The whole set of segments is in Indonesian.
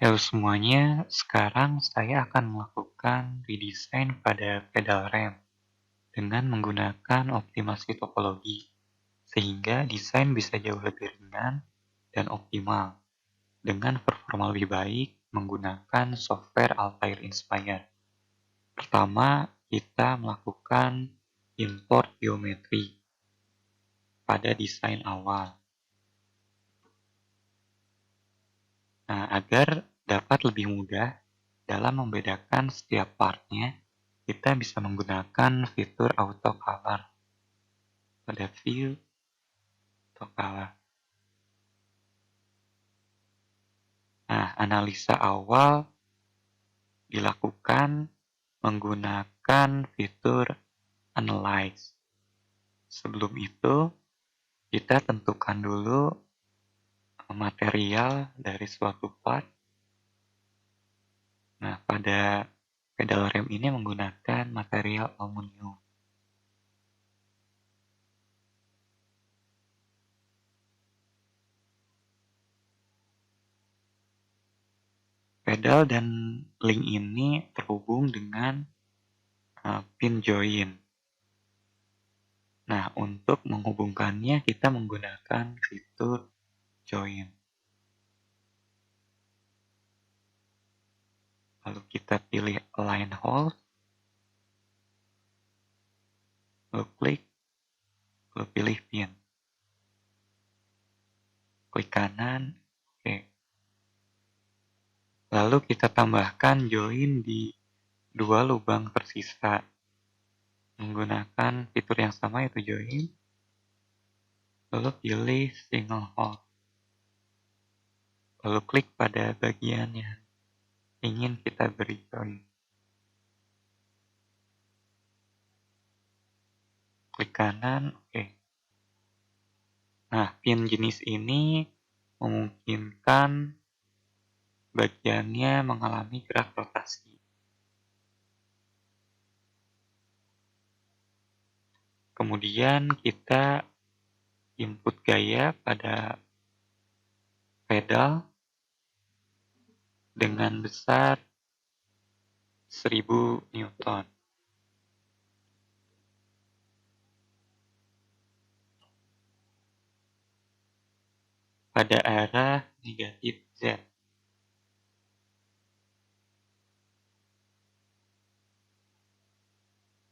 Halo semuanya, sekarang saya akan melakukan redesign pada pedal rem dengan menggunakan optimasi topologi, sehingga desain bisa jauh lebih ringan dan optimal dengan performa lebih baik menggunakan software Altair Inspire. Pertama, kita melakukan import geometri pada desain awal. Nah, agar dapat lebih mudah dalam membedakan setiap partnya, kita bisa menggunakan fitur auto color pada view auto color. Nah, analisa awal dilakukan menggunakan fitur analyze. Sebelum itu, kita tentukan dulu material dari suatu part. Nah, pada pedal rem ini menggunakan material aluminium. Pedal dan link ini terhubung dengan pin join. Nah, untuk menghubungkannya kita menggunakan fitur join. Lalu kita pilih align hold, lalu klik, lalu pilih pin. Klik kanan, oke. Lalu kita tambahkan join di dua lubang tersisa. Menggunakan fitur yang sama yaitu join, lalu pilih single hold. Lalu klik pada bagian yang ingin kita beri join. Klik kanan, oke. Nah, pin jenis ini memungkinkan bagiannya mengalami gerak rotasi. Kemudian kita input gaya pada pedal dengan besar 1000 Newton. Pada arah negatif Z.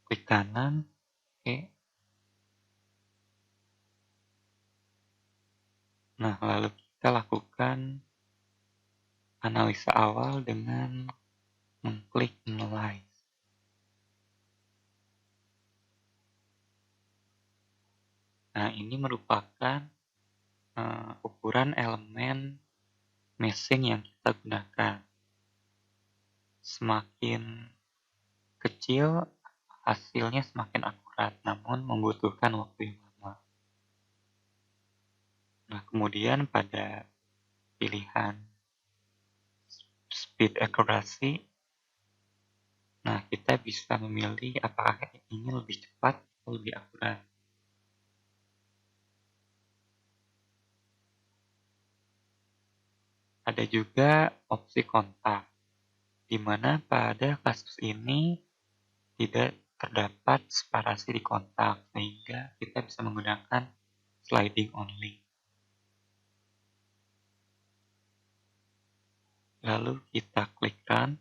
Klik kanan, oke. Nah, lalu kita lakukan analisa awal dengan mengklik analyze. Nah, ini merupakan ukuran elemen meshing yang kita gunakan. Semakin kecil, hasilnya semakin akurat, namun membutuhkan waktu yang lama. Nah, kemudian pada pilihan speed accuracy, nah kita bisa memilih apakah ingin lebih cepat atau lebih akurat. Ada juga opsi kontak, di mana pada kasus ini tidak terdapat separasi di kontak, sehingga kita bisa menggunakan sliding only. Lalu kita klik run.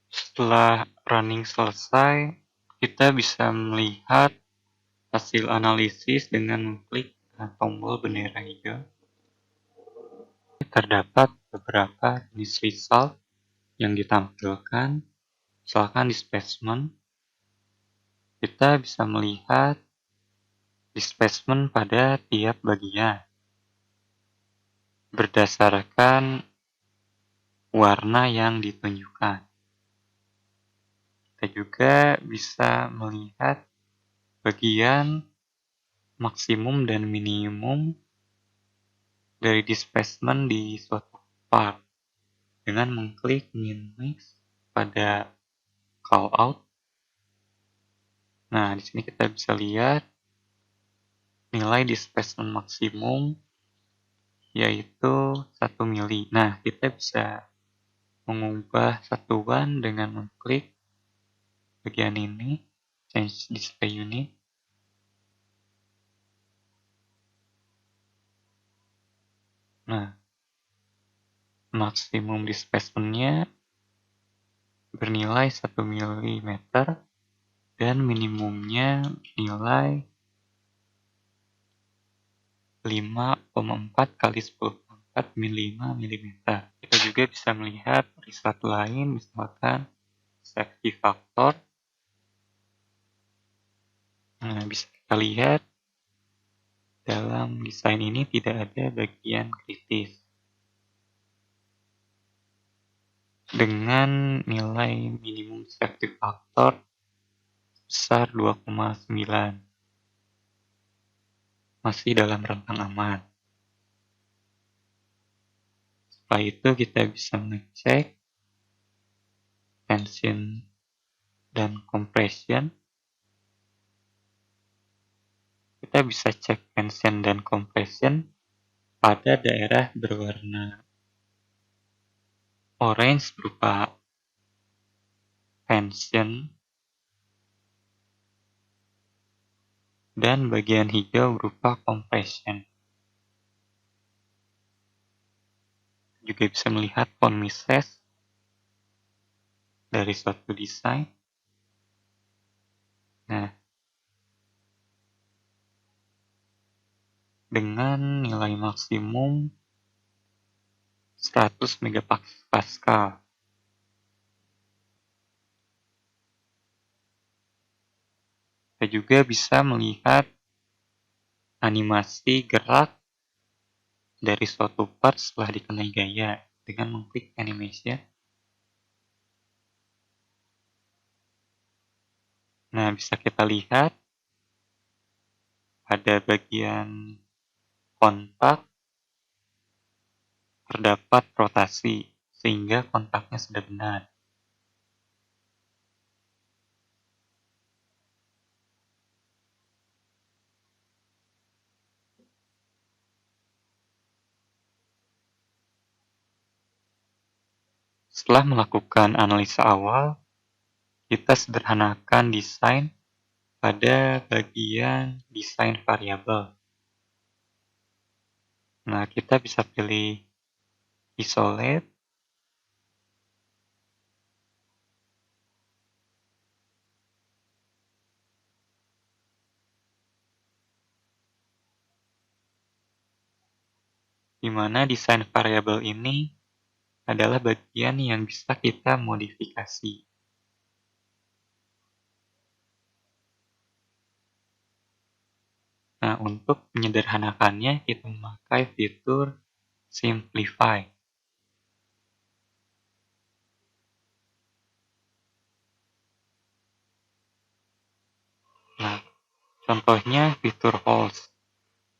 Setelah running selesai, kita bisa melihat hasil analisis dengan mengklik tombol bendera hijau. Terdapat beberapa jenis result yang ditampilkan, misalkan displacement. Kita bisa melihat displacement pada tiap bagian berdasarkan warna yang ditunjukkan. Kita juga bisa melihat bagian maksimum dan minimum dari displacement di suatu part dengan mengklik min max pada call out. Nah, di sini kita bisa lihat nilai displacement maksimum yaitu 1 mili. Nah, kita bisa mengubah satuan dengan mengklik bagian ini, change display unit. Nah, maksimum displacement-nya bernilai 1 mm dan minimumnya nilai 5,4 kali 10,4 5 mm. Kita juga bisa melihat preset lain, misalkan safety factor. Nah, bisa kita lihat dalam desain ini tidak ada bagian kritis. Dengan nilai minimum safety factor besar 2,9. Masih dalam rentang aman. Setelah itu kita bisa mengecek tension dan compression. Kita bisa cek tension dan compression pada daerah berwarna orange berupa tension dan bagian hijau berupa compression. Juga bisa melihat font misses dari suatu desain. Nah, dengan nilai maksimum 100 megapascal. Kita juga bisa melihat animasi gerak dari suatu part setelah dikenai gaya dengan mengklik animation. Nah, bisa kita lihat pada bagian kontak terdapat rotasi sehingga kontaknya sudah benar. Setelah melakukan analisa awal, kita sederhanakan desain pada bagian desain variabel. Nah, kita bisa pilih isolate, di mana desain variabel ini adalah bagian yang bisa kita modifikasi. Nah, untuk menyederhanakannya, kita memakai fitur Simplify. Nah, contohnya fitur Holes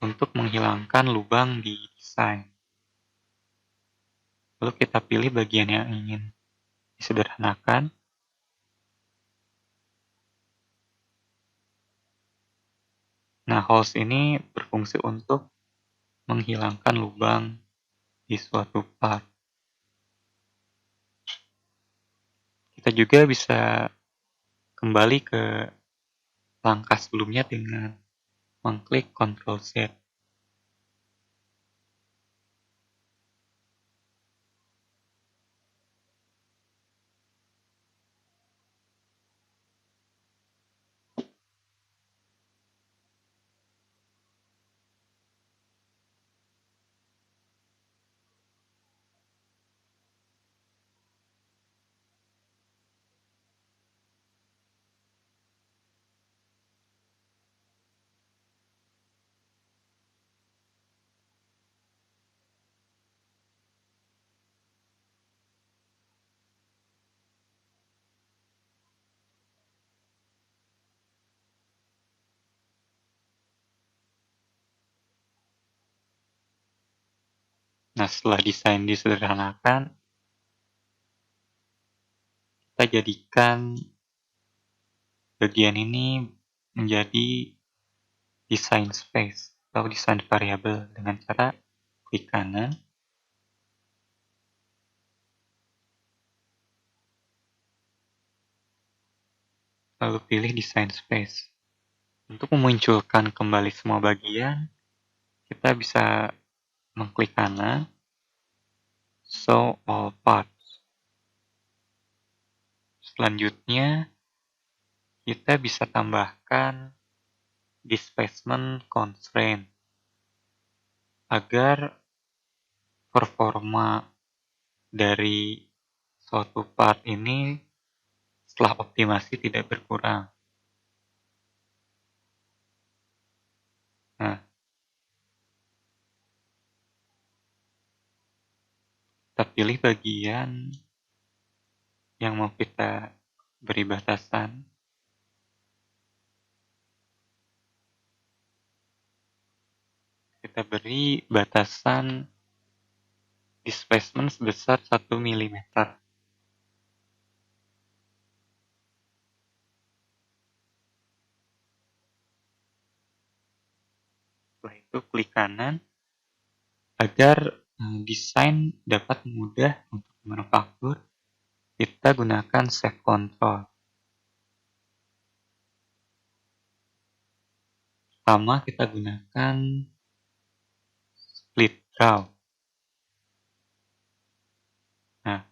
untuk menghilangkan lubang di desain. Lalu kita pilih bagian yang ingin disederhanakan. Nah, holes ini berfungsi untuk menghilangkan lubang di suatu part. Kita juga bisa kembali ke langkah sebelumnya dengan mengklik Ctrl Z. Nah, setelah desain disederhanakan, kita jadikan bagian ini menjadi design space atau desain variabel dengan cara klik kanan. Lalu pilih Design Space. Untuk memunculkan kembali semua bagian, kita bisa mengklik kanan, Show All Parts. Selanjutnya, kita bisa tambahkan Displacement Constraint agar performa dari suatu part ini setelah optimasi tidak berkurang. Nah, kita pilih bagian yang mau kita beri batasan. Kita beri batasan displacement sebesar 1 mm. Setelah itu klik kanan agar desain dapat mudah untuk manufaktur. Kita gunakan Shape Control. Pertama kita gunakan Split Draw. Nah,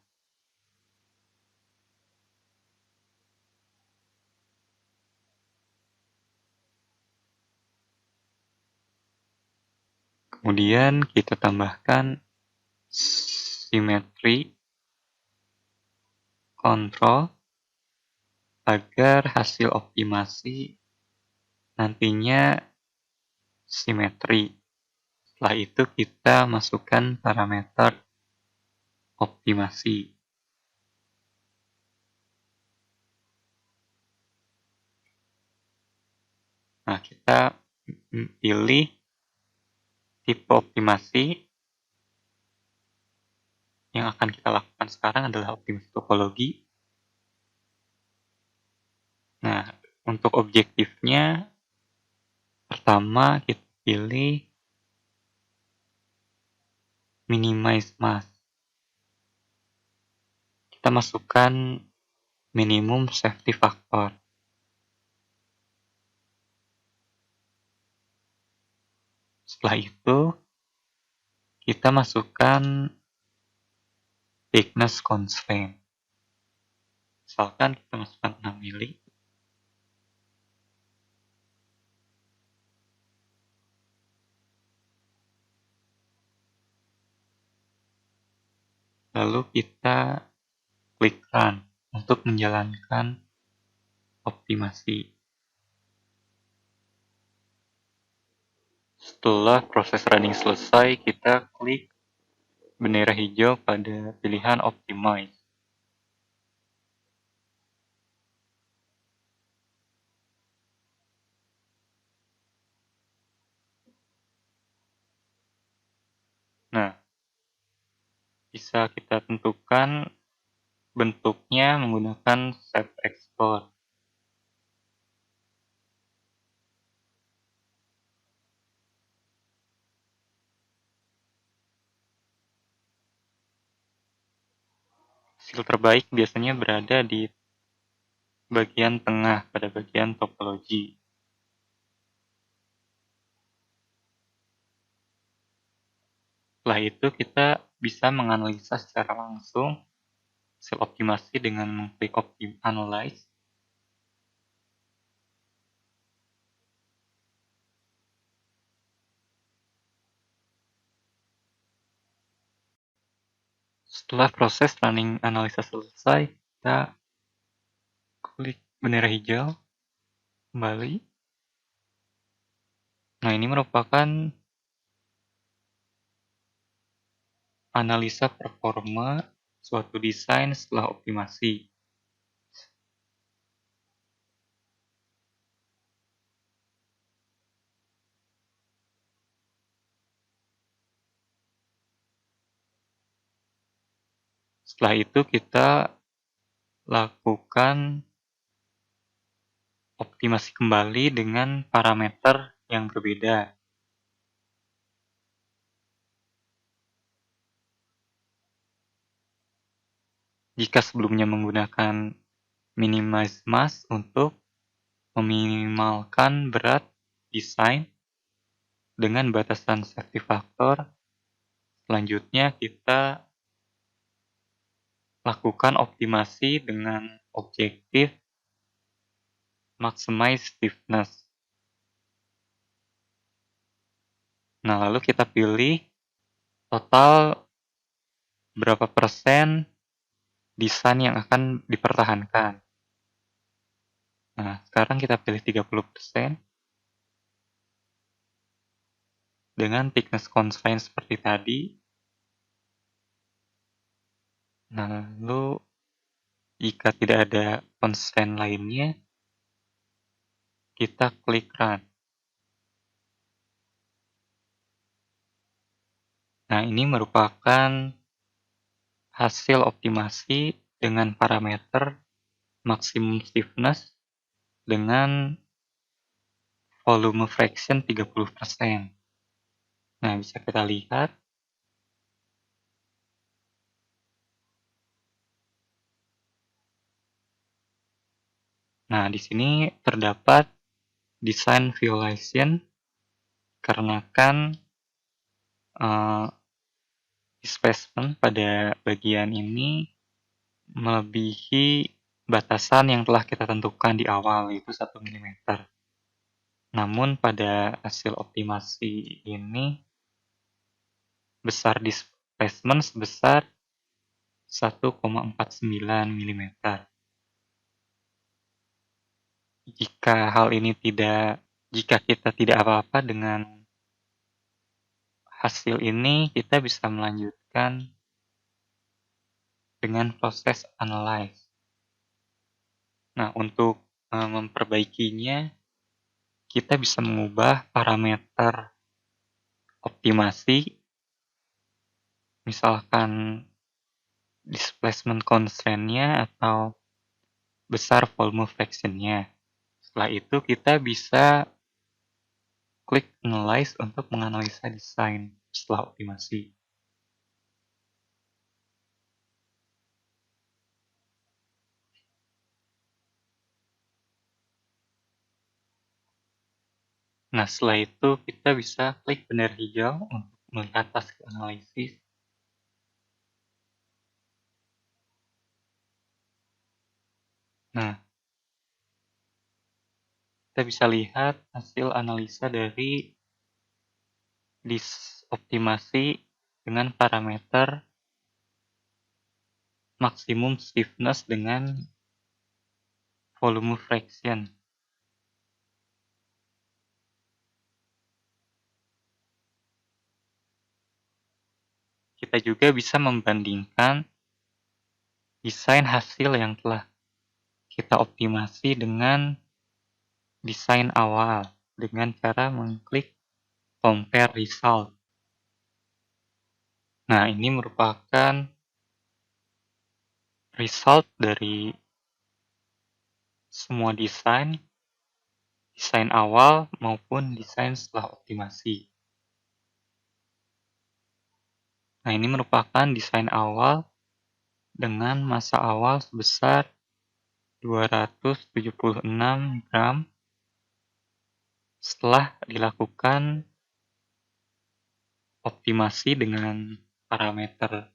kemudian kita tambahkan Symmetry Control agar hasil optimasi nantinya simetri. Setelah itu kita masukkan parameter optimasi. Nah, kita pilih tipe optimasi. Yang akan kita lakukan sekarang adalah optimasi topologi. Nah, untuk objektifnya, pertama kita pilih minimize mask. Kita masukkan minimum safety factor. Setelah itu, kita masukkan thickness constraint. Misalkan kita masukkan 6 mili. Lalu kita klik Run untuk menjalankan optimasi. Setelah proses running selesai, kita klik bendera hijau pada pilihan Optimize. Nah, bisa kita tentukan bentuknya menggunakan Shape Export. Hasil terbaik biasanya berada di bagian tengah pada bagian topologi. Setelah itu kita bisa menganalisa secara langsung hasil optimasi dengan mengklik Analyze. Setelah proses running analisa selesai, kita klik bendera hijau kembali. Nah, ini merupakan analisa performa suatu desain setelah optimasi. Setelah itu kita lakukan optimasi kembali dengan parameter yang berbeda. Jika sebelumnya menggunakan minimize mask untuk meminimalkan berat desain dengan batasan safety factor, selanjutnya kita lakukan optimasi dengan objektif maximize stiffness. Nah, lalu kita pilih total berapa persen desain yang akan dipertahankan. Nah, sekarang kita pilih 30% dengan thickness constraint seperti tadi. Nah, lalu jika tidak ada constraint lainnya, kita klik run. Nah, ini merupakan hasil optimasi dengan parameter maximum stiffness dengan volume fraction 30%. Nah, bisa kita lihat. Nah, di sini terdapat design violation karena kan displacement pada bagian ini melebihi batasan yang telah kita tentukan di awal, yaitu 1 mm. Namun pada hasil optimasi ini besar displacement sebesar 1,49 mm. Jika kita tidak apa-apa dengan hasil ini, kita bisa melanjutkan dengan proses analyze. Nah, untuk memperbaikinya, kita bisa mengubah parameter optimasi, misalkan displacement constraint-nya atau besar volume fraction-nya. Setelah itu kita bisa klik analyze untuk menganalisa desain setelah optimasi. Nah, setelah itu kita bisa klik bendera hijau untuk melihat hasil analisis. Nah, kita bisa lihat hasil analisa dari optimasi dengan parameter maksimum stiffness dengan volume fraction. Kita juga bisa membandingkan desain hasil yang telah kita optimasi dengan desain awal dengan cara mengklik compare result. Nah, ini merupakan result dari semua desain awal maupun desain setelah optimasi. Nah, ini merupakan desain awal dengan massa awal sebesar 276 gram setelah dilakukan optimasi dengan parameter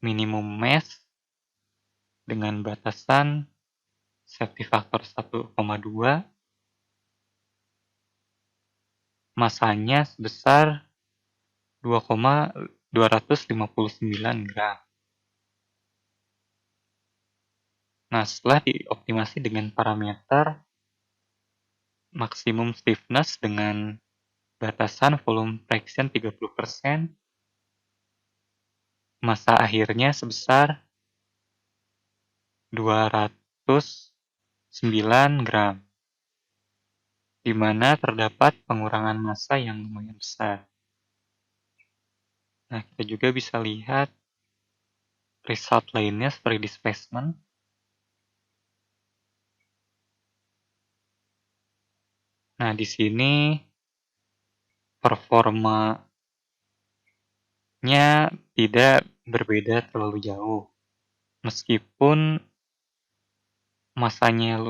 minimum mass dengan batasan safety factor 1,2, masanya sebesar 2,259 gram. Nah, setelah dioptimasi dengan parameter maksimum stiffness dengan batasan volume fraction 30%, massa akhirnya sebesar 209 gram, di mana terdapat pengurangan massa yang lumayan besar. Nah, kita juga bisa lihat result lainnya seperti displacement. Nah, di sini performanya tidak berbeda terlalu jauh. Meskipun masanya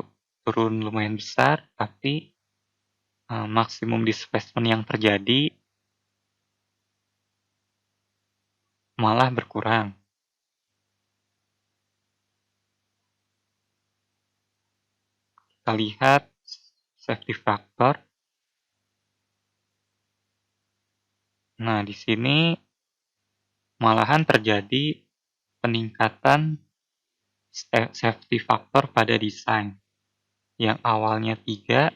turun lumayan besar, tapi maksimum displacement yang terjadi malah berkurang. Kita lihat safety factor. Nah, di sini malahan terjadi peningkatan safety factor pada desain yang awalnya 3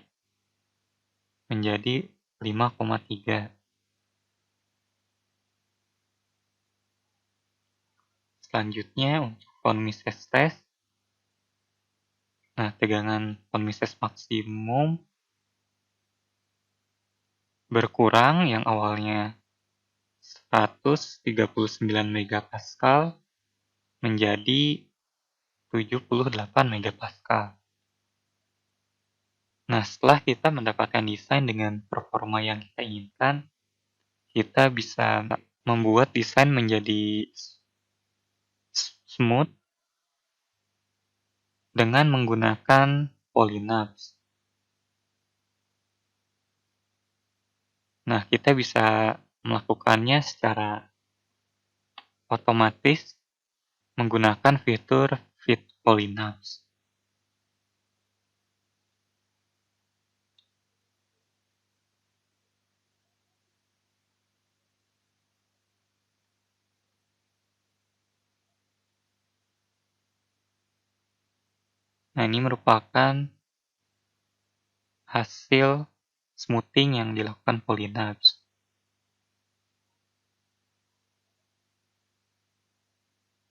menjadi 5,3. Selanjutnya untuk von Mises test. Nah, tegangan von Mises maksimum berkurang yang awalnya 139 megapascal menjadi 78 megapascal. Nah, setelah kita mendapatkan desain dengan performa yang kita inginkan, kita bisa membuat desain menjadi smooth dengan menggunakan polynubs. Nah, kita bisa melakukannya secara otomatis menggunakan fitur fit polynubs. Nah, ini merupakan hasil smoothing yang dilakukan polynubs.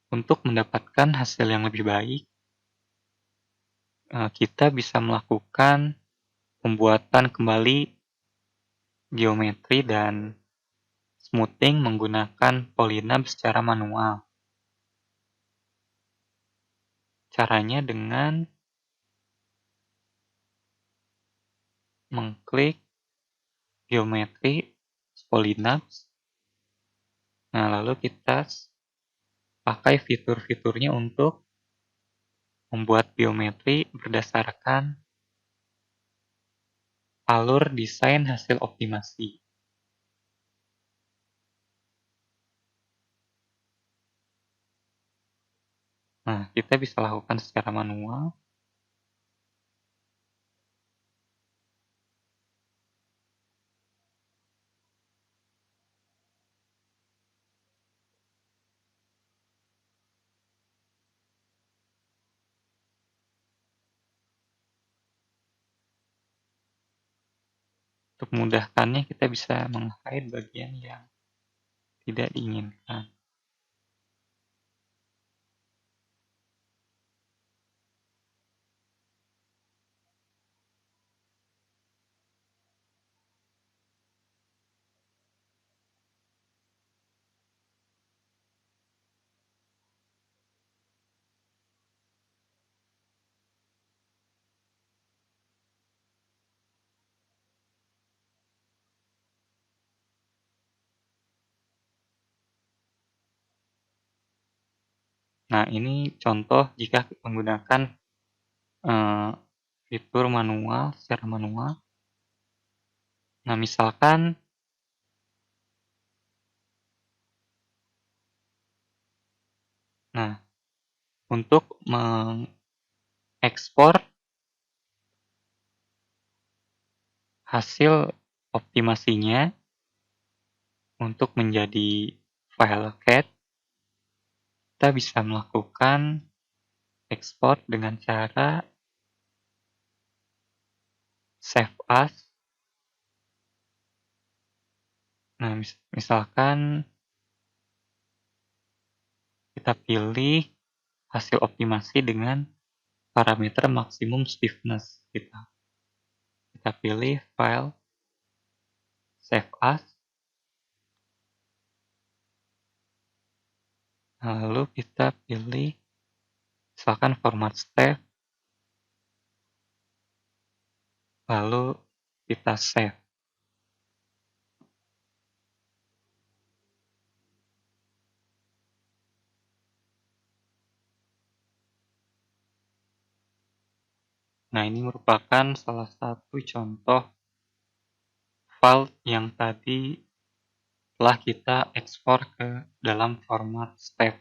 Untuk mendapatkan hasil yang lebih baik, kita bisa melakukan pembuatan kembali geometri dan smoothing menggunakan polynubs secara manual. Caranya dengan mengklik geometri polynubs. Nah, lalu kita pakai fitur-fiturnya untuk membuat geometri berdasarkan alur desain hasil optimasi. Nah, kita bisa lakukan secara manual. Untuk memudahkannya, kita bisa menghide bagian yang tidak diinginkan. Nah, ini contoh jika menggunakan fitur manual, secara manual. Nah, misalkan untuk mengekspor hasil optimasinya untuk menjadi file CAD, kita bisa melakukan ekspor dengan cara save as. Nah, misalkan kita pilih hasil optimasi dengan parameter maksimum stiffness kita. Kita pilih file, save as, lalu kita pilih misalkan format step, lalu kita save. Nah, ini merupakan salah satu contoh file yang tadi telah kita ekspor ke dalam format STEP.